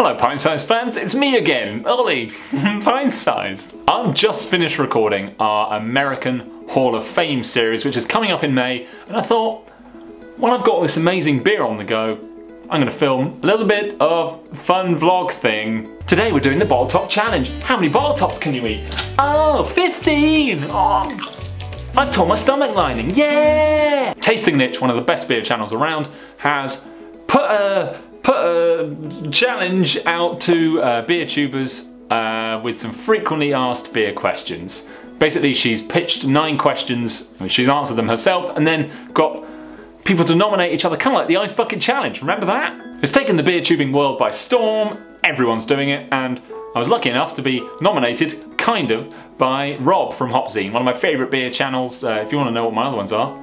Hello pint-sized fans, it's me again, Ollie, pint-sized. I've just finished recording our American Hall of Fame series, which is coming up in May, and I thought, when I've got this amazing beer on the go, I'm going to film a little bit of fun vlog thing. Today we're doing the bottle top challenge. How many bottle tops can you eat? Oh, 15! Oh, I've torn my stomach lining, yeah! Tasting Nitch, one of the best beer channels around, has put a challenge out to beer tubers with some frequently asked beer questions. Basically, she's pitched 9 questions, she's answered them herself, and then got people to nominate each other, kind of like the Ice Bucket Challenge, remember that? It's taken the beer tubing world by storm, everyone's doing it, and I was lucky enough to be nominated, kind of, by Rob from Hopzine, one of my favourite beer channels. If you want to know what my other ones are,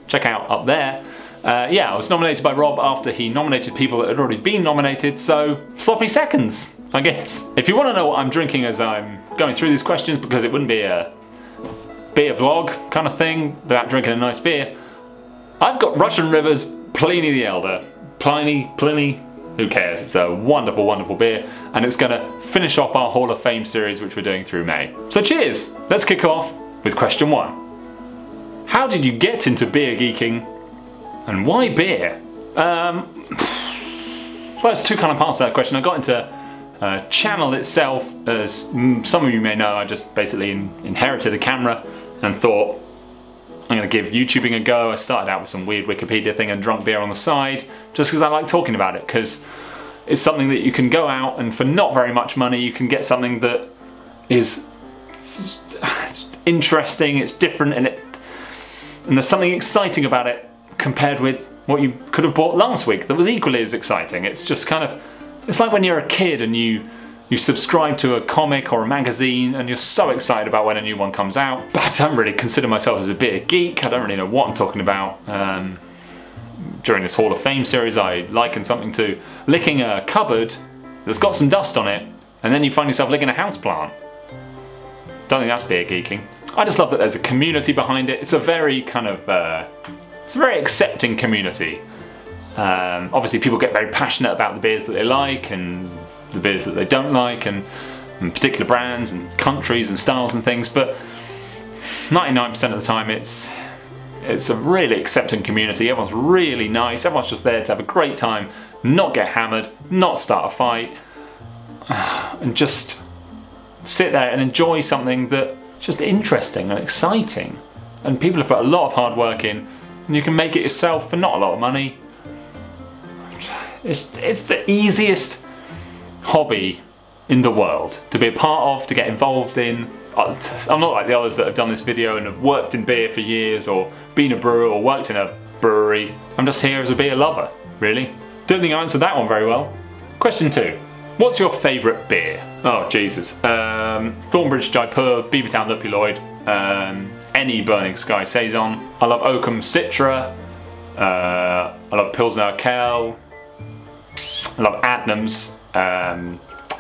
check out up there. Yeah, I was nominated by Rob after he nominated people that had already been nominated, so sloppy seconds, I guess. If you want to know what I'm drinking as I'm going through these questions, because it wouldn't be a beer vlog kind of thing without drinking a nice beer, I've got Russian River's Pliny the Elder. Pliny, who cares? It's a wonderful, wonderful beer, and it's going to finish off our Hall of Fame series, which we're doing through May. So cheers! Let's kick off with question 1. How did you get into beer geeking? And why beer? Well, there's 2 kind of parts to that question. I got into channel itself, as some of you may know. I just basically inherited a camera and thought, I'm going to give YouTubing a go. I started out with some weird Wikipedia thing and drunk beer on the side, just because I like talking about it, because it's something that you can go out and for not very much money you can get something that is interesting, it's different, and there's something exciting about it compared with what you could have bought last week that was equally as exciting. It's just kind of, it's like when you're a kid and you subscribe to a comic or a magazine and you're so excited about when a new one comes out. But I don't really consider myself as a beer geek. I don't really know what I'm talking about. During this Hall of Fame series, I liken something to licking a cupboard that's got some dust on it, and then you find yourself licking a houseplant. Don't think that's beer geeking. I just love that there's a community behind it. It's a very kind of, it's a very accepting community. Obviously people get very passionate about the beers that they like and the beers that they don't like, and particular brands and countries and styles and things, but 99% of the time it's a really accepting community. Everyone's really nice, everyone's just there to have a great time, not get hammered, not start a fight, and just sit there and enjoy something that's just interesting and exciting. And people have put a lot of hard work in, and you can make it yourself for not a lot of money. It's the easiest hobby in the world to be a part of, to get involved in. I'm not like the others that have done this video and have worked in beer for years, or been a brewer, or worked in a brewery. I'm just here as a beer lover, really. Don't think I answered that one very well. Question 2. What's your favourite beer? Oh, Jesus. Thornbridge Jaipur, Beavertown Lupuloid, any Burning Sky Saison. I love Oakham Citra. I love Pilsner Urquell. I love Adnams.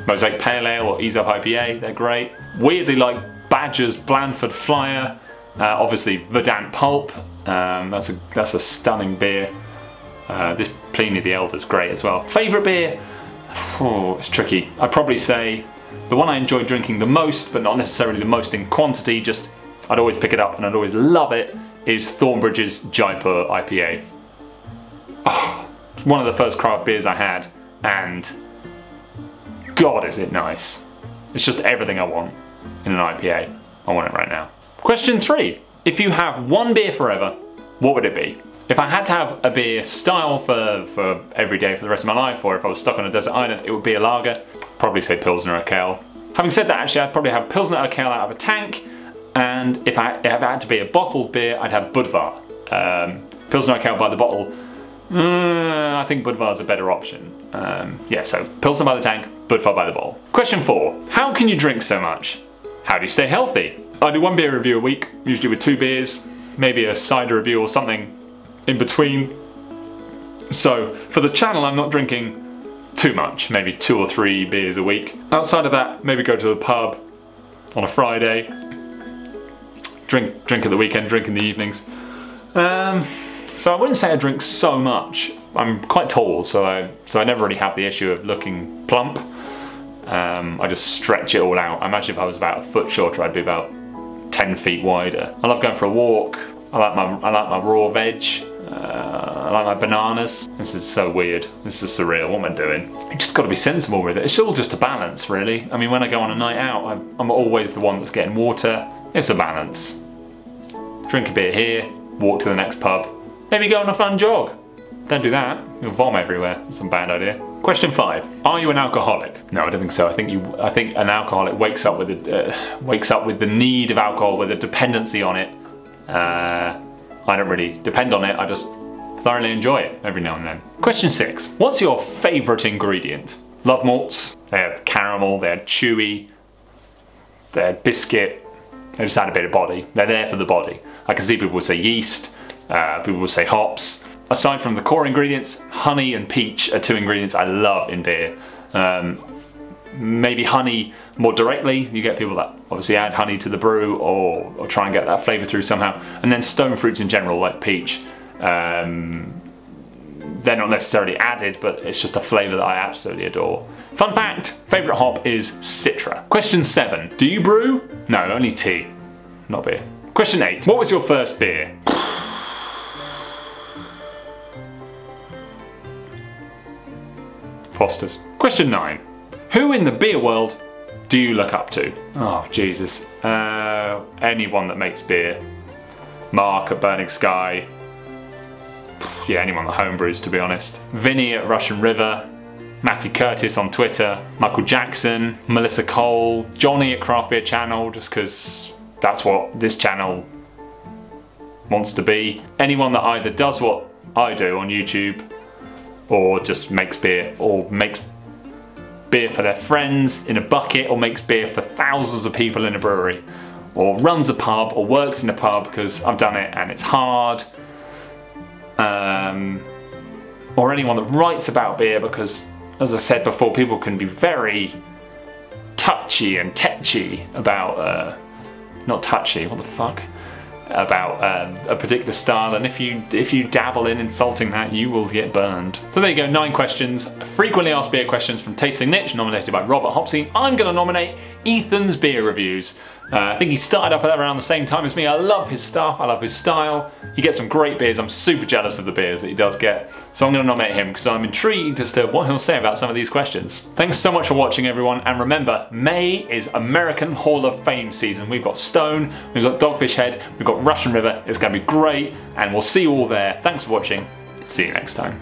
Mosaic Pale Ale or Ease Up IPA, they're great. Weirdly like Badger's Blandford Flyer. Obviously Verdant Pulp. That's a stunning beer. This Pliny the Elder is great as well. Favourite beer? Oh, it's tricky. I'd probably say the one I enjoy drinking the most, but not necessarily the most in quantity, just I'd always pick it up and I'd always love it, is Thornbridge's Jaipur IPA. Oh, one of the first craft beers I had, and God is it nice. It's just everything I want in an IPA. I want it right now. Question 3. If you have one beer forever, what would it be? If I had to have a beer style for every day for the rest of my life, or if I was stuck on a desert island, it would be a lager. Probably say Pilsner Urquell. Having said that, actually I'd probably have Pilsner Urquell out of a tank, and if it had to be a bottled beer, I'd have Budvar. Pilsner Urquell by the bottle, I think Budvar's a better option. Yeah, so Pilsner by the tank, Budvar by the bottle. Question 4. How can you drink so much? How do you stay healthy? I do 1 beer review a week, usually with 2 beers, maybe a cider review or something in between. So for the channel I'm not drinking too much, maybe 2 or 3 beers a week. Outside of that, maybe go to the pub on a Friday, drink at the weekend, drink in the evenings. So I wouldn't say I drink so much, I'm quite tall, so I never really have the issue of looking plump. I just stretch it all out. I imagine if I was about a foot shorter, I'd be about 10 feet wider. I love going for a walk. I like my raw veg. I like my bananas. This is so weird. This is surreal. What am I doing? You just got to be sensible with it. It's all just a balance, really. I mean, when I go on a night out, I'm always the one that's getting water. It's a balance. Drink a beer here, walk to the next pub, maybe go on a fun jog. Don't do that. You'll vomit everywhere. That's a bad idea. Question 5. Are you an alcoholic? No, I don't think so. I think an alcoholic wakes up with the need of alcohol, with a dependency on it. I don't really depend on it. I just thoroughly enjoy it every now and then. Question 6. What's your favourite ingredient? Love malts. They're caramel. They're chewy. They're biscuit. They just add a bit of body. They're there for the body. I can see people will say yeast. People will say hops. Aside from the core ingredients, honey and peach are 2 ingredients I love in beer. Maybe honey more directly. You get people that obviously add honey to the brew or try and get that flavour through somehow. And then stone fruits in general, like peach. They're not necessarily added, but it's just a flavour that I absolutely adore. Fun fact, favourite hop is Citra. Question 7. Do you brew? No, only tea, not beer. Question 8. What was your first beer? Foster's. Question 9. Who in the beer world do you look up to? Oh, Jesus. Anyone that makes beer. Mark at Burning Sky. Yeah, anyone that homebrews, to be honest. Vinny at Russian River. Matthew Curtis on Twitter. Michael Jackson. Melissa Cole. Johnny at Craft Beer Channel, just because that's what this channel wants to be. Anyone that either does what I do on YouTube, or just makes beer, or makes beer for their friends in a bucket, or makes beer for thousands of people in a brewery, or runs a pub, or works in a pub, because I've done it and it's hard. Or anyone that writes about beer, because, as I said before, people can be very touchy and tetchy about, not touchy, what the fuck? About a particular style, and if you dabble in insulting that, you will get burned. So there you go, 9 questions, frequently asked beer questions from Tasting Nitch, nominated by Robert Hopzine. I'm going to nominate Ethan's beer reviews. I think he started up around the same time as me. I love his stuff, I love his style. He gets some great beers. I'm super jealous of the beers that he does get. So I'm going to nominate him because I'm intrigued as to what he'll say about some of these questions. Thanks so much for watching, everyone. And remember, May is American Hall of Fame season. We've got Stone, we've got Dogfish Head, we've got Russian River. It's going to be great, and we'll see you all there. Thanks for watching. See you next time.